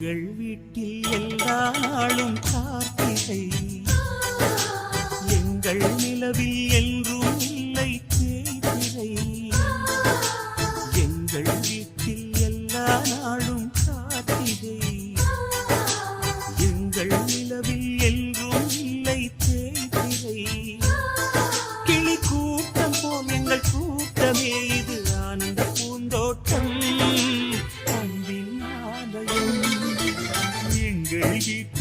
எங்கள் வீட்டில் எல்லா நாளும் கார்த்திகை, எங்கள் நிலவில் என்றும் இல்லை தேய்திரை. எங்கள் வீட்டில் எல்லா நாளும் கார்த்திகை, எங்கள் நிலவில் என்றும் இல்லை தேய்திரை. கிளி கூட்டம் போல் எங்கள் கூட்டமே, இது ஆனந்த பூந்தோட்டம், அன்பின் ஆலயம். எங்கள் வீட்டில்